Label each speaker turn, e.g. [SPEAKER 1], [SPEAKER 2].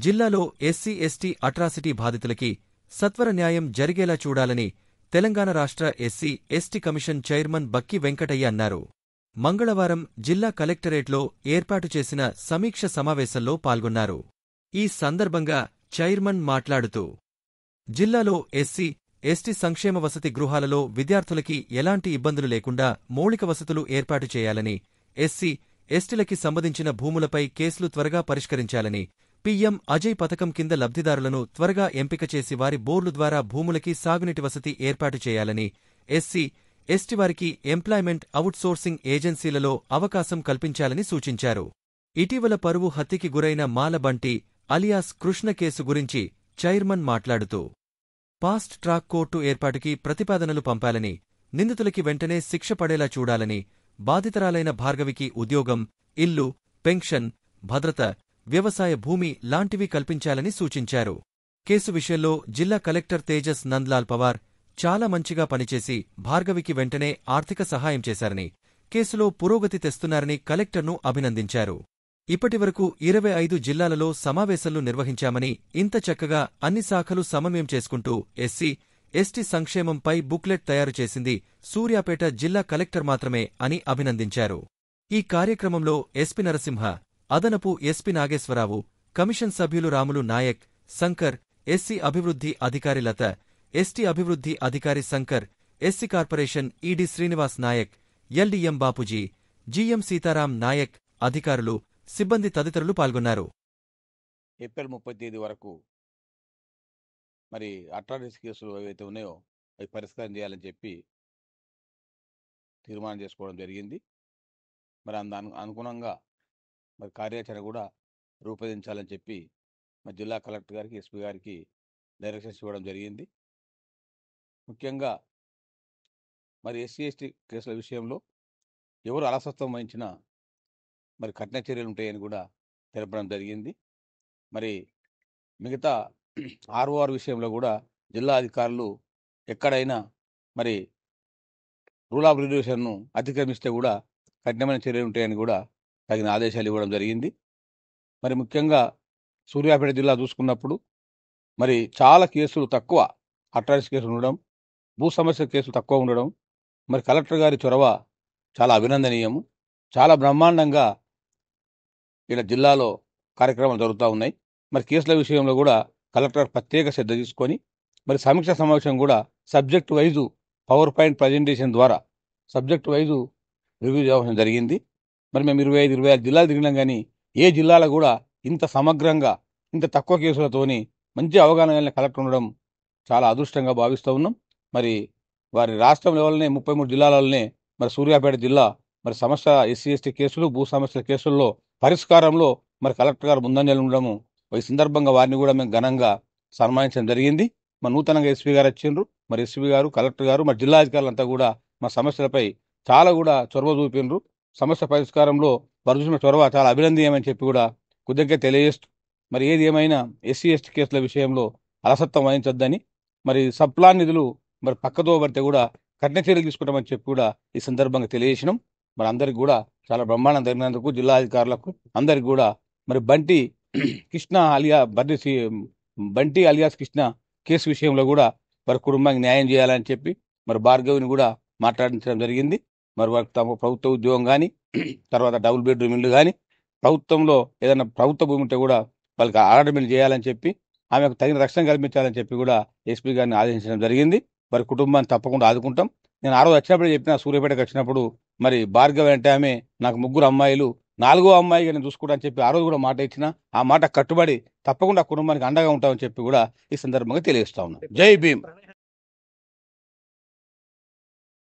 [SPEAKER 1] జిల్లాలో SC ST atrocity బాధితులకి సత్వర న్యాయం జరిగేలా చూడాలని తెలంగాణ రాష్ట్ర ఎస్సీ ఎస్టీ కమిషన్ చైర్మన్ బక్కి వెంకటయ్య అన్నారు. మంగళవారం జిల్లా కలెక్టరేట్లో ఏర్పాటు చేసిన సమీక్ష సమావేశంలో పాల్గొన్నారు. ఈ సందర్భంగా చైర్మన్ మాట్లాడుతూ, జిల్లాలో ఎస్సీ ఎస్టీ సంక్షేమ వసతి గృహాలలో విద్యార్థులకి ఎలాంటి ఇబ్బందులు లేకుండా మౌలిక వసతులు ఏర్పాటు చేయాలని, ఎస్సీ ఎస్టీలకి సంబంధించిన భూములపై కేసులు త్వరగా పరిష్కరించాలని, పీఎం అజయ్ పథకం కింద లబ్ధిదారులను త్వరగా ఎంపిక చేసి వారి బోర్లు ద్వారా భూములకి సాగునీటి వసతి ఏర్పాటు చేయాలని, ఎస్సీ ఎస్టీ వారికి ఎంప్లాయ్మెంట్ అవుట్సోర్సింగ్ ఏజెన్సీలలో అవకాశం కల్పించాలని సూచించారు. ఇటీవల పరువు హత్యకి గురైన మాలబంటి అలియాస్ కృష్ణ కేసు గురించి చైర్మన్ మాట్లాడుతూ, ఫాస్ట్ ట్రాక్ కోర్టు ఏర్పాటుకి ప్రతిపాదనలు పంపాలని, నిందితులకి వెంటనే శిక్ష పడేలా చూడాలని, బాధితురాలైన భార్గవికి ఉద్యోగం, ఇల్లు, పెన్షన్, భద్రత, వ్యవసాయ భూమి లాంటివి కల్పించాలని సూచించారు. కేసు విషయంలో జిల్లా కలెక్టర్ తేజస్ నంద్లాల్ పవార్ చాలా మంచిగా పనిచేసి భార్గవికి వెంటనే ఆర్థిక సహాయం చేశారని, కేసులో పురోగతి తెస్తున్నారని కలెక్టర్ను అభినందించారు. ఇప్పటివరకు 25 జిల్లాలలో సమావేశాలు నిర్వహించామని, ఇంత చక్కగా అన్ని శాఖలు సమన్వయం చేసుకుంటూ ఎస్సీ ఎస్టీ సంక్షేమంపై బుక్లెట్ తయారు చేసింది సూర్యాపేట జిల్లా కలెక్టర్ మాత్రమే అని అభినందించారు. ఈ కార్యక్రమంలో ఎస్పీ నరసింహ, అదనపు ఎస్పీ నాగేశ్వరరావు, కమిషన్ సభ్యులు రాములు నాయక్, శంకర్, ఎస్సీ అభివృద్ధి అధికారి లత, ఎస్టీ అభివృద్ధి అధికారి Shankar, SC corporation ED Srinivas Nayak, LDM Bapuji, GM Sitaram Nayak, అధికారులు, సిబ్బంది తదితరులు పాల్గొన్నారు.
[SPEAKER 2] ఏప్రిల్ 30 తేదీ వరకు మరి అట్రాసిటీ కేసులు ఏవైతే ఉన్నాయో అవి పరిష్కారం చేయాలని చెప్పి తీర్మానం చేసుకోవడం జరిగింది. మరి అనుగుణంగా మరి కార్యాచరణ కూడా రూపొందించాలని చెప్పి మరి జిల్లా కలెక్టర్ గారికి, ఎస్పీ గారికి డైరెక్షన్స్ ఇవ్వడం జరిగింది. ముఖ్యంగా మరి ఎస్సీ ఎస్టీ కేసుల విషయంలో ఎవరు అలసత్వం వహించినా మరి కఠిన చర్యలు ఉంటాయని కూడా తెలపడం జరిగింది. మరి మిగతా ఆర్ఓఆర్ విషయంలో కూడా జిల్లా అధికారులు ఎక్కడైనా మరి రూల్ ఆఫ్ రెగ్యులేషన్ను అతిక్రమిస్తే కూడా కఠినమైన చర్యలు ఉంటాయని కూడా తగిన ఆదేశాలు ఇవ్వడం జరిగింది. మరి ముఖ్యంగా సూర్యాపేట జిల్లా చూసుకున్నప్పుడు మరి చాలా కేసులు తక్కువ, అట్రాసిటీ కేసులు ఉండడం, భూ సమస్య కేసులు తక్కువ ఉండడం, మరి కలెక్టర్ గారి చొరవ చాలా అభినందనీయము. చాలా బ్రహ్మాండంగా ఇక్కడ జిల్లాలో కార్యక్రమాలు జరుగుతూ ఉన్నాయి. మరి కేసుల విషయంలో కూడా కలెక్టర్ ప్రత్యేక శ్రద్ధ తీసుకొని మరి సమీక్ష సమావేశం కూడా subject wise power point presentation ద్వారా సబ్జెక్ట్ వైజు రివ్యూ చేయడం జరిగింది. మరి మేము 25-26 జిల్లాలు తిరిగినాం, కానీ ఏ జిల్లాలో కూడా ఇంత సమగ్రంగా ఇంత తక్కువ కేసులతోని మంచి అవగాహన కలిగిన కలెక్టర్ ఉండడం చాలా అదృష్టంగా భావిస్తూ ఉన్నాం. మరి వారి రాష్ట్రం లెవెల్నే 33 జిల్లాలనే మరి సూర్యాపేట జిల్లా మరి సమస్య ఎస్సీ ఎస్టీ కేసులు, భూ సమస్యల కేసుల్లో పరిష్కారంలో మరి కలెక్టర్ గారు ముందంజలు ఉండడము, ఈ సందర్భంగా వారిని కూడా మేము ఘనంగా సన్మానించడం జరిగింది. మరి నూతనంగా ఎస్పీ గారు వచ్చిండ్రు, మరి ఎస్పీ గారు, కలెక్టర్ గారు, మరి జిల్లా అధికారులంతా కూడా మా సమస్యలపై చాలా కూడా చొరవ చూపిండ్రు. సమస్య పరిష్కారంలో వారు చూసిన చొరవ చాలా అభినందనీయమని చెప్పి కూడా కృతజ్ఞత తెలియజేస్తూ, మరి ఏది ఏమైనా ఎస్సీ ఎస్టీ కేసుల విషయంలో అలసత్వం వహించొద్దని, మరి సబ్ప్లాన్ నిధులు మరి పక్కదో పడితే కూడా కఠిన చర్యలు తీసుకుంటామని చెప్పి కూడా ఈ సందర్భంగా తెలియజేసినాం. మరి అందరికి కూడా చాలా బ్రహ్మాండం జరిగినందుకు జిల్లా అధికారులకు అందరికి కూడా మరి బంటి అలియాస్ కృష్ణ కేసు విషయంలో కూడా వారి కుటుంబానికి న్యాయం చేయాలని చెప్పి మరి భార్గవిని కూడా మాట్లాడించడం జరిగింది. మరి వారికి తమ ప్రభుత్వ ఉద్యోగం కానీ, తర్వాత డబుల్ బెడ్రూమ్ ఇల్లు కానీ, ప్రభుత్వంలో ఏదైనా ప్రభుత్వ భూమి ఉంటే కూడా వాళ్ళకి ఆర్డర్మెంట్ చేయాలని చెప్పి, ఆమెకు తగిన రక్షణ కల్పించాలని చెప్పి కూడా ఎస్పీ గారిని ఆదేశించడం జరిగింది. వారి కుటుంబాన్ని తప్పకుండా ఆదుకుంటాం. నేను ఆ రోజు వచ్చినప్పుడు చెప్పిన, సూర్యాపేటకు వచ్చినప్పుడు మరి భార్గవి అంటే ఆమె నాకు 3 అమ్మాయిలు, 4వ అమ్మాయిగా నేను చూసుకుంటానని చెప్పి ఆ రోజు కూడా మాట ఇచ్చిన, ఆ మాట కట్టుబడి తప్పకుండా కుటుంబానికి అండగా ఉంటామని చెప్పి కూడా ఈ సందర్భంగా తెలియజేస్తా ఉన్నాను. జై భీమ్.